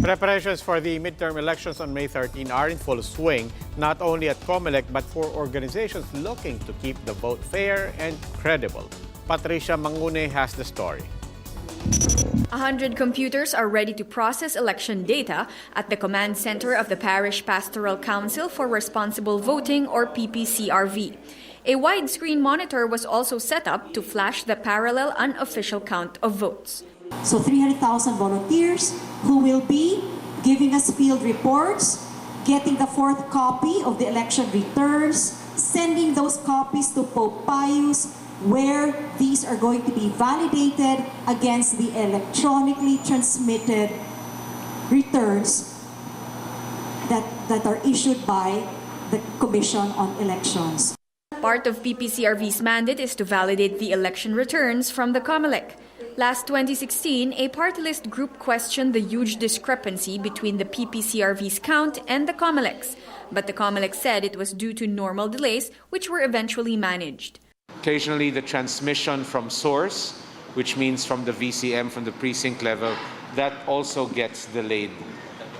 Preparations for the midterm elections on May 13 are in full swing, not only at COMELEC but for organizations looking to keep the vote fair and credible. Patricia Mangune has the story. 100 computers are ready to process election data at the command center of the Parish Pastoral Council for Responsible Voting, or PPCRV. A widescreen monitor was also set up to flash the parallel unofficial count of votes. So 300,000 volunteers who will be giving us field reports, getting the fourth copy of the election returns, sending those copies to Pope Pius, where these are going to be validated against the electronically transmitted returns that are issued by the Commission on Elections. Part of PPCRV's mandate is to validate the election returns from the COMELEC. Last 2016, a party list group questioned the huge discrepancy between the PPCRV's count and the COMELEC's, but the COMELEC said it was due to normal delays, which were eventually managed. Occasionally, the transmission from source, which means from the VCM, from the precinct level, that also gets delayed.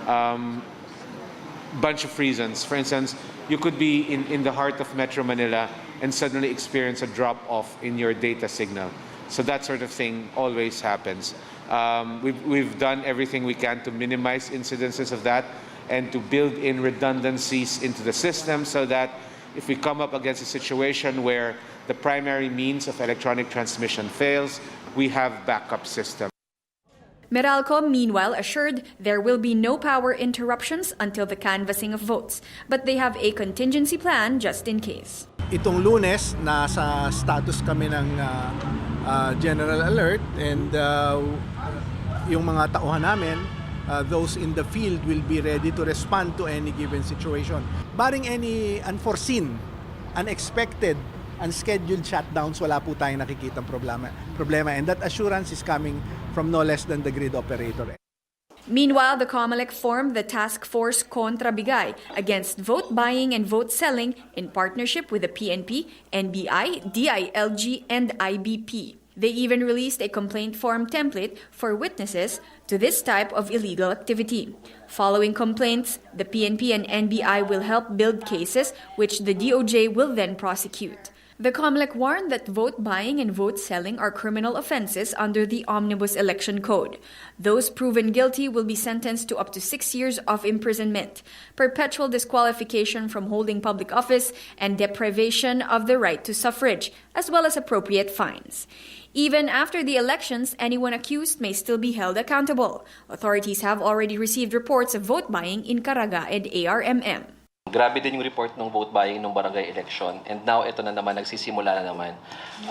Bunch of reasons. For instance, you could be in the heart of Metro Manila and suddenly experience a drop-off in your data signal. So that sort of thing always happens. We've done everything we can to minimize incidences of that and to build in redundancies into the system so that if we come up against a situation where the primary means of electronic transmission fails, we have backup systems. Meralco, meanwhile, assured there will be no power interruptions until the canvassing of votes, but they have a contingency plan just in case. Itong Lunes, nasa status kami ng general alert, and yung mga tauhan namin, those in the field will be ready to respond to any given situation. Barring any unforeseen, unexpected, unscheduled shutdowns, wala po tayong nakikitang problema. And that assurance is coming from no less than the grid operator. Meanwhile, the COMELEC formed the Task Force Contra Bigay against vote buying and vote selling in partnership with the PNP, NBI, DILG, and IBP. They even released a complaint form template for witnesses to this type of illegal activity. Following complaints, the PNP and NBI will help build cases which the DOJ will then prosecute. The COMELEC warned that vote buying and vote selling are criminal offenses under the Omnibus Election Code. Those proven guilty will be sentenced to up to 6 years of imprisonment, perpetual disqualification from holding public office, and deprivation of the right to suffrage, as well as appropriate fines. Even after the elections, anyone accused may still be held accountable. Authorities have already received reports of vote buying in Caraga and ARMM. Grabe din yung report ng vote buying ng barangay election, and now ito na naman, nagsisimula na naman.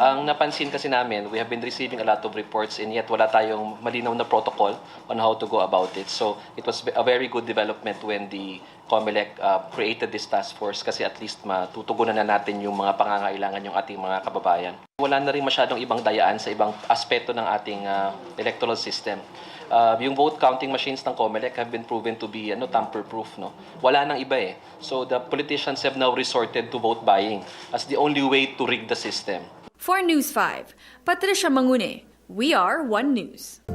Ang napansin kasi namin, we have been receiving a lot of reports and yet wala tayong malinaw na protocol on how to go about it. So it was a very good development when the COMELEC created this task force kasi at least matutugunan na natin yung mga pangangailangan yung ating mga kababayan. Wala na rin masyadong ibang dayaan sa ibang aspeto ng ating electoral system. Yung vote counting machines ng COMELEC have been proven to be tamper-proof. No? Wala nang iba eh. So the politicians have now resorted to vote buying as the only way to rig the system. For News 5, Patricia Mangune, we are One News.